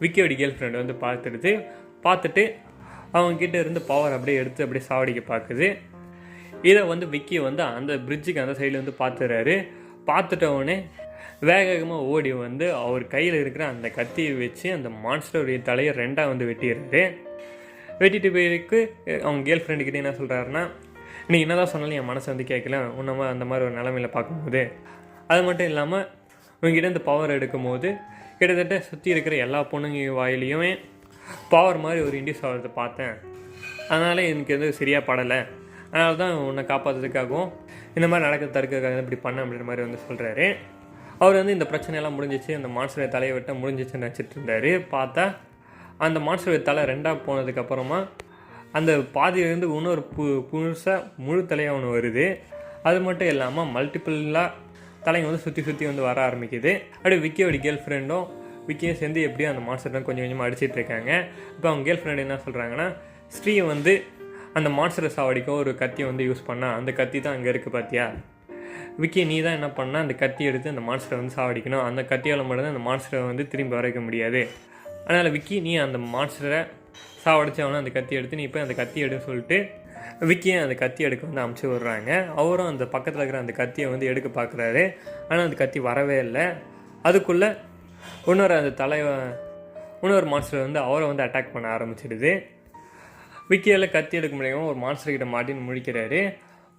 விக்கியோட கேர்ள் ஃப்ரெண்ட் வந்து பார்த்துட்டு அவங்கக்கிட்ட இருந்து பவர் அப்படியே எடுத்து அப்படியே சாவடிக்க பார்க்குது. இதை வந்து விக்கி வந்து அந்த பிரிட்ஜுக்கு அந்த சைடில் வந்து பார்த்துட்டவுடனே வேகமாக ஓடி வந்து அவர் கையில் இருக்கிற அந்த கத்தியை வச்சு அந்த மான்ஸ்டருடைய தலையை ரெண்டாக வந்து வெட்டிட்டு போயிருக்கு. அவங்க கேர்ள் ஃப்ரெண்டுக்கிட்டே என்ன சொல்கிறாருன்னா, நீ என்ன தான் சொன்னாலும் என் மனசை வந்து கேட்கல, உன்னமா அந்த மாதிரி ஒரு நிலமையில் பார்க்கும்போது, அது மட்டும் இல்லாமல் இவங்ககிட்ட இந்த பவர் எடுக்கும் போது கிட்டத்தட்ட சுற்றி இருக்கிற எல்லா பொண்ணுங்க வாயிலையுமே பவர் மாதிரி ஒரு இண்டியூஸ் ஆகிறத பார்த்தேன், அதனால் எனக்கு எதுவும் சரியாக படலை, அதனால தான் உன்னை காப்பாற்றுறதுக்காகவும் இந்த மாதிரி நடக்க தடுக்கிறதுக்காக இப்படி பண்ண அப்படின்ற மாதிரி வந்து சொல்கிறாரு. அவர் வந்து இந்த பிரச்சனையெல்லாம் முடிஞ்சிச்சு, அந்த மான்ஸ்டரை தலையை விட்ட முடிஞ்சிச்சுன்னு நினச்சிட்டு இருந்தார். பார்த்தா அந்த மான்ஸ்டருடைய தலை ரெண்டாக போனதுக்கப்புறமா அந்த பாதியிலேருந்து இன்னொரு புதுசாக முழு தலையாக ஒன்று வருது. அது மட்டும் இல்லாமல் மல்டிப்புளாக தலைங்க வந்து சுற்றி வந்து வர ஆரம்பிக்குது. அப்படியே விக்கியோட கேர்ள் ஃப்ரெண்டும் விக்கியும் சேர்ந்து எப்படியும் அந்த மான்ஸ்டர் கொஞ்சம் கொஞ்சமாக அடிச்சிட்டு இருக்காங்க. இப்போ அவங்க கேர்ள் ஃப்ரெண்ட் என்ன சொல்கிறாங்கன்னா, ஸ்ரீ வந்து அந்த மான்ஸ்டரை சாவடிக்க ஒரு கத்தியை வந்து யூஸ் பண்ணால், அந்த கத்தி தான் அங்கே இருக்குது பார்த்தியா, விக்கி நீ தான் என்ன பண்ணால் அந்த கத்தி எடுத்து அந்த மான்ஸ்டரை வந்து சாவடிக்கணும், அந்த கத்தியால் மட்டும்தான் அந்த மான்ஸ்டரை வந்து திரும்பி வரைக்க முடியாது, அதனால் விக்கி நீ அந்த மான்ஸ்டரை சாவடிச்சவனா அந்த கத்தி எடுத்து நீ இப்போ அந்த கத்தி எடுன்னு சொல்லிட்டு விக்கியை அந்த கத்தி எடுக்க வந்து அமுச்சு விடுறாங்க. அவரும் அந்த பக்கத்தில் இருக்கிற அந்த கத்தியை வந்து எடுக்க பார்க்குறாரு. ஆனால் அந்த கத்தி வரவே இல்லை. அதுக்குள்ளே இன்னொரு மான்ஸ்டர் வந்து அவரை வந்து அட்டாக் பண்ண ஆரம்பிச்சிடுது. விக்கியால் கத்தி எடுக்க முடியாமல் ஒரு மான்ஸ்டர் கிட்ட மாட்டின்னு முழிக்கிறாரு.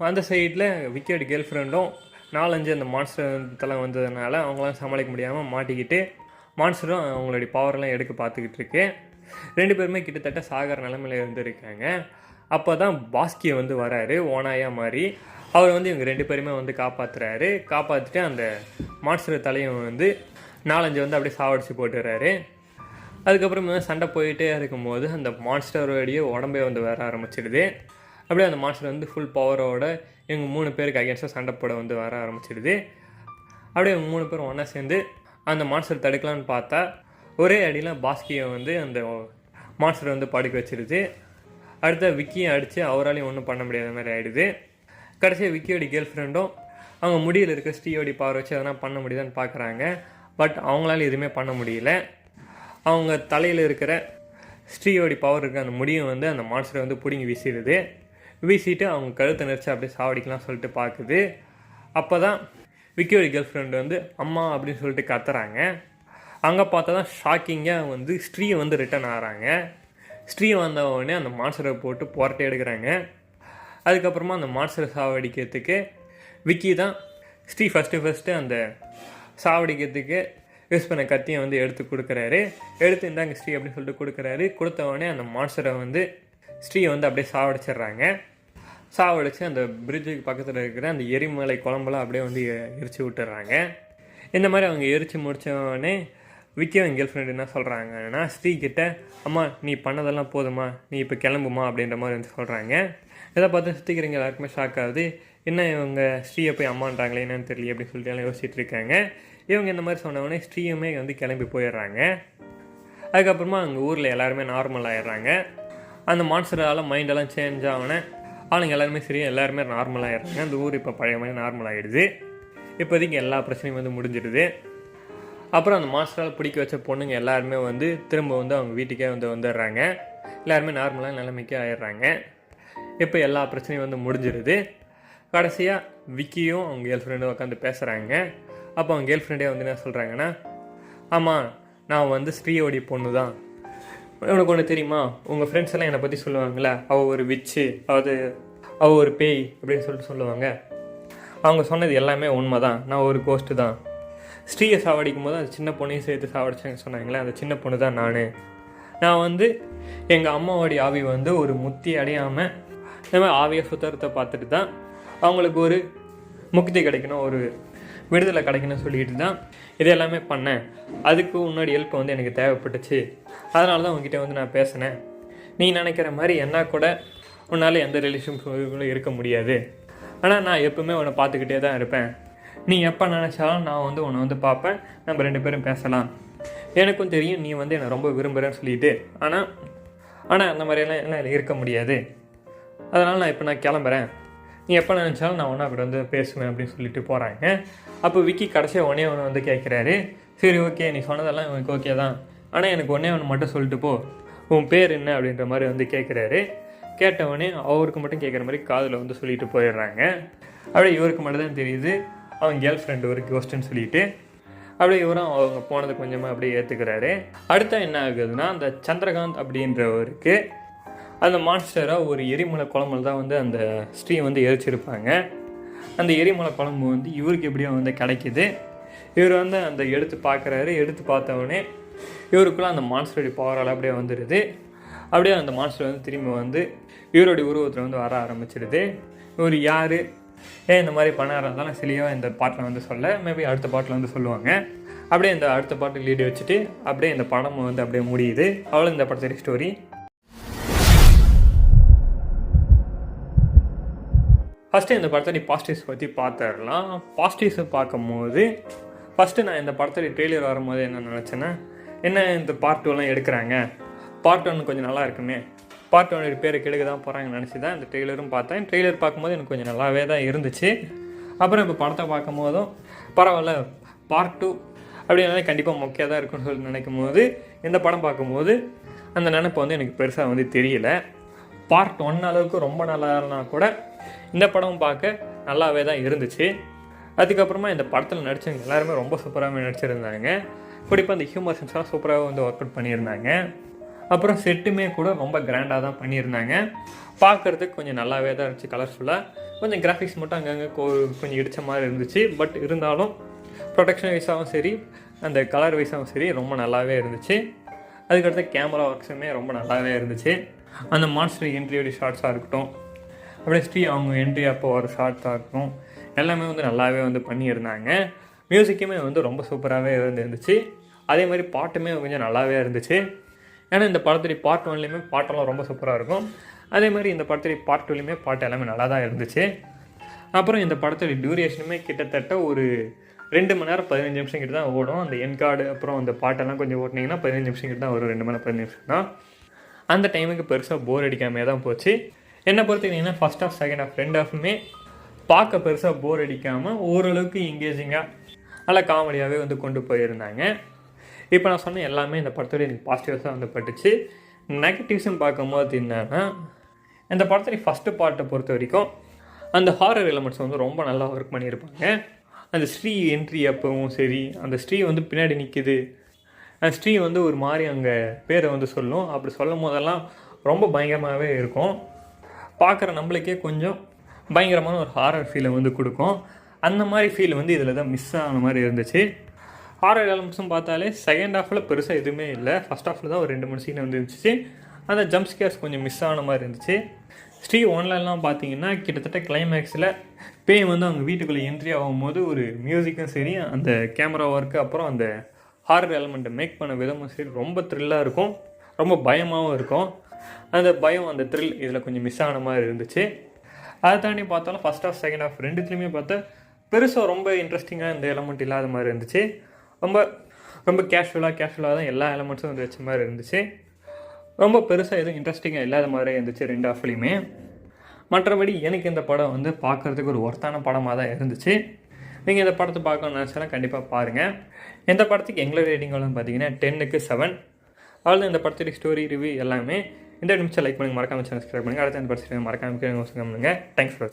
அந்த சைடில் விக்கியோட கேர்ள் ஃப்ரெண்டும் 4-5 அந்த மான்ஸ்டர் வந்ததுனால அவங்களாம் சமாளிக்க முடியாமல் மாட்டிக்கிட்டு மான்ஸ்டரும் அவங்களுடைய பவரெல்லாம் எடுக்க பார்த்துக்கிட்டு இருக்கு. 2 பேருமே கிட்டத்தட்ட சாகர நிலைமையில இருந்திருக்காங்க. அப்போ தான் பாஸ்கியை வராரு ஓனாயாக மாதிரி. அவர் இவங்க 2 பேருமே காப்பாற்றுறாரு. காப்பாற்றிட்டு அந்த மான்ஸ்டர் தலையை 4-5 அப்படியே சாவடிச்சு போட்டுறாரு. அதுக்கப்புறம் சண்டை போயிட்டே இருக்கும்போது அந்த மான்ஸ்டருடைய உடம்பே வர ஆரம்பிச்சிடுது. அப்படியே அந்த மான்ஸ்டர் ஃபுல் பவரோட இவங்க 3 பேருக்கு அகேன்ஸ்டாக சண்டை போட வர ஆரம்பிச்சிடுது. அப்படியே இவங்க 3 பேரும் ஒன்றா சேர்ந்து அந்த மான்ஸ்டர் தடுக்கலான்னு பார்த்தா ஒரே அடியில் பாஸ்கியை அந்த மான்ஸ்டர் படுக்க வச்சிடுது. அடுத்த விக்கியை அடித்து அவராலையும் ஒன்றும் பண்ண முடியாத மாதிரி ஆகிடுது. கடைசியாக விக்கியோட கேர்ள் ஃப்ரெண்டும் அவங்க முடியில் இருக்க ஸ்ரீயோடி பவர் வச்சு அதெல்லாம் பண்ண முடியுதான்னு பார்க்குறாங்க. பட் அவங்களால எதுவுமே பண்ண முடியல. அவங்க தலையில் இருக்கிற ஸ்ரீயோடி பவர் இருக்க அந்த முடியும் அந்த மான்ஸ்டரை பிடிங்கி வீசிடுது. வீசிட்டு அவங்க கழுத்தை நெரிச்சு அப்படியே சாவடிக்கலாம் சொல்லிட்டு பார்க்குது. அப்போ தான் விக்கியோட கேர்ள் ஃப்ரெண்டு அம்மா அப்படின்னு சொல்லிட்டு கத்துறாங்க. அங்கே பார்த்தா தான் ஷாக்கிங்காக ஸ்ரீ ரிட்டர்ன் ஆகிறாங்க. ஸ்ரீ வந்தவொடனே அந்த மான்ஸ்டரை போட்டு புரட்டை எடுக்கிறாங்க. அதுக்கப்புறமா அந்த மான்ஸ்டரை சாவடிக்கிறதுக்கு விக்கி தான் ஸ்ரீ ஃபஸ்ட்டு அந்த சாவடிக்கிறதுக்கு யூஸ் பண்ண கத்தியை எடுத்து கொடுக்குறாரு. எடுத்து இந்தாங்க ஸ்ரீ அப்படின்னு சொல்லிட்டு கொடுக்குறாரு. கொடுத்தவொடனே அந்த மான்ஸ்டரை ஸ்ரீ அப்படியே சாவடிச்சிடுறாங்க. சாவடித்து அந்த பிரிட்ஜுக்கு பக்கத்தில் இருக்கிற அந்த எரிமலை குழம்பெல்லாம் அப்படியே எரிச்சு விட்டுறாங்க. இந்த மாதிரி அவங்க எரிச்சு முடித்தவொடனே விக்கி அவங்க கேர்ள் ஃப்ரெண்டு என்ன சொல்கிறாங்கன்னா ஸ்ரீ கிட்ட, அம்மா நீ பண்ணதெல்லாம் போதுமா, நீ இப்போ கிளம்புமா அப்படின்ற மாதிரி சொல்கிறாங்க. இதை பார்த்து சுற்றிக்கிறவங்க எல்லாருக்குமே ஷாக் ஆகுது. என்ன இவங்க ஸ்ரீயை போய் அம்மான்றாங்களே என்னன்னு தெரியல அப்படின்னு சொல்லிட்டு எல்லாம் யோசிச்சுட்டு இருக்காங்க. இவங்க இந்த மாதிரி சொன்னவொடனே ஸ்ரீயுமே கிளம்பி போயிடுறாங்க. அதுக்கப்புறமா அங்கே ஊரில் எல்லாருமே நார்மல் ஆகிடுறாங்க. அந்த மான்ஸ்டரால் மைண்டெல்லாம் சேஞ்ச் ஆகினே ஆளுங்க எல்லாருமே சரி எல்லாருமே நார்மல் ஆகிடுறாங்க. அந்த ஊர் இப்போ பழைய மாதிரி நார்மல் ஆகிடுது. இப்போதைக்கு எல்லா பிரச்சனையும் முடிஞ்சிடுது. அப்புறம் அந்த மான்ஸ்டரால் பிடிக்க வச்ச பொண்ணுங்க எல்லாருமே திரும்ப அவங்க வீட்டுக்கே வந்துடுறாங்க. எல்லாருமே நார்மலாக நிலைமைக்கே ஆயிடுறாங்க. இப்போ எல்லா பிரச்சனையும் முடிஞ்சிடுது. கடைசியாக விக்கியும் அவங்க கேர்ள் ஃப்ரெண்டும் உட்காந்து பேசுகிறாங்க. அப்போ அவங்க கேர்ள் ஃப்ரெண்டே என்ன சொல்கிறாங்கன்னா, ஆமாம் நான் ஸ்ரீயோடி பொண்ணு தான். உனக்கு ஒன்று தெரியுமா, உங்கள் ஃப்ரெண்ட்ஸ் எல்லாம் என்னை பற்றி சொல்லுவாங்களே, அவள் ஒரு விச்சு, அவள் ஒரு பேய் அப்படின்னு சொல்லிட்டு சொல்லுவாங்க. அவங்க சொன்னது எல்லாமே உண்மை தான். நான் ஒரு கோஸ்ட்டு தான். ஸ்ரீயை சாவடிக்கும் போது அந்த சின்ன பொண்ணையும் சேர்த்து சாவடிச்சாங்க சொன்னாங்களே, அந்த சின்ன பொண்ணு தான் நான் எங்கள் அம்மாவோடைய ஆவி ஒரு முத்தி அடையாமல் இந்த மாதிரி ஆவியை சுத்தரத்தை பார்த்துட்டு தான் அவங்களுக்கு ஒரு முக்தி கிடைக்கணும், ஒரு விடுதலை கிடைக்கணும்னு சொல்லிட்டு தான் இது எல்லாமே பண்ணேன். அதுக்கு முன்னாடி ஹெல்ப் எனக்கு தேவைப்பட்டுச்சு. அதனால தான் உங்ககிட்ட நான் பேசினேன். நீ நினைக்கிற மாதிரி என்ன கூட உன்னால் எந்த ரிலேஷன்ஷிப்பும் இருக்க முடியாது. ஆனால் நான் எப்பவுமே உன்னை பார்த்துக்கிட்டே தான் இருப்பேன். நீ எப்போ நினச்சாலும் நான் உன்னை பார்ப்பேன். நம்ம 2 பேரும் பேசலாம். எனக்கும் தெரியும் நீ என்னை ரொம்ப விரும்புகிறேன்னு சொல்லிட்டு. ஆனால் அந்த மாதிரியெல்லாம் என்னால் இருக்க முடியாது. அதனால் நான் கிளம்புறேன். நீ எப்போ நினச்சாலும் நான் ஒன்றா அப்படி பேசுவேன் அப்படின்னு சொல்லிட்டு போகிறாங்க. அப்போ விக்கி கடைசியாக ஒன்று கேட்குறாரு. சரி ஓகே, நீ சொன்னதெல்லாம் எனக்கு ஓகே தான். ஆனால் எனக்கு ஒன்று மட்டும் சொல்லிட்டு போ, உன் பேர் என்ன அப்படின்ற மாதிரி கேட்குறாரு. கேட்டவொடனே அவருக்கு மட்டும் கேட்குற மாதிரி காதில் சொல்லிட்டு போயிடுறாங்க. அப்படியே இவருக்கு மட்டும் தான் தெரியுது அவங்க கேர்ள் ஃப்ரெண்டு ஒரு கோஸ்ட்டுன்னு சொல்லிட்டு. அப்படியே இவரும் அவங்க போனது கொஞ்சமாக அப்படியே ஏற்றுக்கிறாரு. அடுத்த என்ன ஆகுதுன்னா, அந்த சந்திரகாந்த் அப்படின்றவருக்கு அந்த மான்ஸ்டராக ஒரு எரிமலை குழம்புல தான் அந்த ஸ்ரீ எரிச்சிருப்பாங்க. அந்த எரிமலை குழம்பு இவருக்கு எப்படியோ கிடைக்கிது. இவர் அந்த எடுத்து பார்க்குறாரு. எடுத்து பார்த்தவொடனே இவருக்குள்ளே அந்த மான்ஸ்டருடைய பவரால் அப்படியே வந்துடுது. அப்படியே அந்த மான்ஸ்டர் திரும்பி இவருடைய உருவத்தில் வர ஆரம்பிச்சிடுது. இவர் யார், ஏன் இந்த மாதிரி பண்ண இருந்தாலும் சிலியாக இந்த பாட்டில் சொல்ல, மேபி அடுத்த பாட்டில் சொல்லுவாங்க. அப்படியே இந்த அடுத்த பாட்டு லீடு வச்சுட்டு அப்படியே இந்த படம் அப்படியே முடியுது. அவ்வளோ இந்த படத்துடைய ஸ்டோரி. ஃபஸ்ட்டு இந்த படத்தை பாசிட்டிவ்ஸ் பற்றி பார்த்துடலாம். பாசிட்டிவ்ஸை பார்க்கும்போது ஃபஸ்ட்டு நான் இந்த படத்துடைய ட்ரெய்லர் வரும்போது என்ன நினச்சேன்னா, என்ன இந்த பார்ட் 2 எடுக்கிறாங்க, பார்ட் 1 கொஞ்சம் நல்லா இருக்குமே, பார்ட் 1 பேரை கெடுக்க தான் போகிறாங்கன்னு நினச்சி தான் இந்த ட்ரெய்லரும் பார்த்தேன். ட்ரெய்லர் பார்க்கும்போது எனக்கு கொஞ்சம் நல்லாவே தான் இருந்துச்சு. அப்புறம் இப்போ படத்தை பார்க்கும் போதும் பரவாயில்ல, பார்ட் 2 அப்படின்னாலே கண்டிப்பாக மொக்கையாக தான் இருக்குன்னு சொல்லி நினைக்கும் போது இந்த படம் பார்க்கும்போது அந்த நினைப்பு எனக்கு பெருசாக தெரியல. பார்ட் 1 அளவுக்கு ரொம்ப நல்லா இல்லைனா கூட இந்த படம் பார்க்க நல்லாவே தான் இருந்துச்சு. அதுக்கப்புறமா இந்த படத்தில் நடித்தவங்க எல்லாருமே ரொம்ப சூப்பராகவே நடிச்சிருந்தாங்க. குறிப்பாக அந்த ஹியூமர் சென்ஸ்லாம் சூப்பராக ஒர்க் அவுட் பண்ணியிருந்தாங்க. அப்புறம் செட்டுமே கூட ரொம்ப கிராண்டாக தான் பண்ணியிருந்தாங்க. பார்க்குறதுக்கு கொஞ்சம் நல்லாவே தான் இருந்துச்சு, கலர்ஃபுல்லாக. கொஞ்சம் கிராஃபிக்ஸ் மட்டும் அங்கங்கே கொஞ்சம் இடித்த மாதிரி இருந்துச்சு. பட் இருந்தாலும் ப்ரொடெக்ஷன் வைஸாகவும் சரி, அந்த கலர் வைஸாகவும் சரி ரொம்ப நல்லாவே இருந்துச்சு. அதுக்கடுத்து கேமரா ஒர்க்ஸுமே ரொம்ப நல்லாவே இருந்துச்சு. அந்த மான்ஸ்டர் என்ட்ரியோட ஷார்ட்ஸாக இருக்கட்டும், அப்படியே ஸ்ரீ அவங்க என்ட்ரி அப்போ ஒரு ஷார்ட்ஸாக இருக்கட்டும், எல்லாமே வந்து நல்லாவே வந்து பண்ணியிருந்தாங்க. மியூசிக்குமே வந்து ரொம்ப சூப்பராகவே இருந்துச்சு. அதே மாதிரி பாட்டுமே கொஞ்சம் நல்லாவே இருந்துச்சு. ஏன்னா இந்த படத்துடைய பார்ட் 1லேயுமே பாட்டெல்லாம் ரொம்ப சூப்பராக இருக்கும். அதே மாதிரி இந்த படத்துடைய பார்ட் 2லேயுமே பாட்டு எல்லாமே நல்லா தான் இருந்துச்சு. அப்புறம் இந்த படத்துடைய டியூரேஷனுமே கிட்டத்தட்ட ஒரு 2 மணி நேரம் 15 நிமிஷம் கிட்ட தான் ஓடும். அந்த என் கார்டு அப்புறம் அந்த பாட்டெல்லாம் கொஞ்சம் ஓட்டினீங்கன்னா 15 நிமிஷம் கிட்ட தான் வரும். 2 மணி நேரம் 15 நிமிஷம் தான். அந்த டைமுக்கு பெருசாக போர் அடிக்காமே தான் போச்சு. என்னை பொறுத்தவரைக்கும் ஃபஸ்ட் ஹாஃப் செகண்ட் ஹாஃப் 2 ஹாஃபுமே பார்க்க பெருசாக போர் அடிக்காமல் ஓரளவுக்கு எங்கேஜிங்காக நல்லா காமெடியாகவே வந்து கொண்டு போயிருந்தாங்க. இப்போ நான் சொன்ன எல்லாமே இந்த படத்தோட எனக்கு பாசிட்டிவ்ஸாக வந்து பட்டுச்சு. நெகட்டிவ்ஸும் பார்க்கும்போது என்னன்னா, இந்த படத்துடைய ஃபஸ்ட்டு பார்ட்டை பொறுத்த வரைக்கும் அந்த ஹாரர் எலிமெண்ட்ஸ் வந்து ரொம்ப நல்லா ஒர்க் பண்ணியிருப்பாங்க. அந்த ஸ்ரீ என்ட்ரி அப்பவும் சரி, அந்த ஸ்ரீ வந்து பின்னாடி நிற்கிது, அந்த ஸ்ரீ வந்து ஒரு மாதிரி அங்கே பேரை வந்து சொல்லும். அப்படி சொல்லும் போதெல்லாம் ரொம்ப பயங்கரமாகவே இருக்கும். பார்க்குற நம்மளுக்கே கொஞ்சம் பயங்கரமான ஒரு ஹாரர் ஃபீலை வந்து கொடுக்கும். அந்த மாதிரி ஃபீல் வந்து இதில் தான் மிஸ் ஆன மாதிரி இருந்துச்சு. ஹாரர் எலிமெண்ட்ஸும் பார்த்தாலே செகண்ட் ஹாஃபில் பெருசாக எதுவுமே இல்லை. ஃபஸ்ட் ஹாஃபில் தான் ஒரு 2 3 சீன் வந்து இருந்துச்சு. அந்த ஜம்ப் ஸ்கேர்ஸ் கொஞ்சம் மிஸ் ஆன மாதிரி இருந்துச்சு. ஸ்ரீ 1லலாம் பார்த்தீங்கன்னா கிட்டத்தட்ட கிளைமேக்ஸில் பேய் வந்து அவங்க வீட்டுக்குள்ளே என்ட்ரி ஆகும்போது ஒரு மியூசிக்கும் சரி, அந்த கேமரா ஒர்க்கு, அப்புறம் அந்த ஹாரர் எலிமெண்ட்டை மேக் பண்ண விதமும் சரி ரொம்ப த்ரில்லாக இருக்கும், ரொம்ப பயமாகவும் இருக்கும். அந்த பயம், அந்த த்ரில் இதில் கொஞ்சம் மிஸ் ஆன மாதிரி இருந்துச்சு. அதை தாண்டி பார்த்தாலும் ஃபஸ்ட் ஹாஃப் செகண்ட் ஹாஃப் ரெண்டுத்துலேயுமே பார்த்தா பெருசாக ரொம்ப இன்ட்ரெஸ்டிங்காக இந்த எலமெண்ட் இல்லாத மாதிரி இருந்துச்சு. ரொம்ப ரொம்ப கேஷுவலாக தான் எல்லா எலமெண்ட்ஸும் வந்து வச்ச மாதிரி இருந்துச்சு. ரொம்ப பெருசாக எதுவும் இன்ட்ரெஸ்டிங்காக இல்லாத மாதிரி இருந்துச்சு 2 ஹாஃப்லேயுமே. மற்றபடி எனக்கு இந்த படம் வந்து பார்க்குறதுக்கு ஒரு ஒர்த்தான படமாக தான் இருந்துச்சு. நீங்கள் இந்த படத்தை பார்க்கணும்னு நினச்சாலும் கண்டிப்பாக பாருங்கள். இந்த படத்துக்கு எங்களோட ரேட்டிங் எவ்வளோன்னு பார்த்தீங்கன்னா 10க்கு 7. அவ்வளோ இந்த படத்துடைய ஸ்டோரி ரிவ்யூ எல்லாமே. இந்த நிமிஷம் லைக் பண்ணுங்கள், மறக்காம சேனல் சப்ஸ்கிரைப் பண்ணுங்கள். அடுத்த இந்த படத்தை மறக்காம பண்ணுங்கள். Thanks for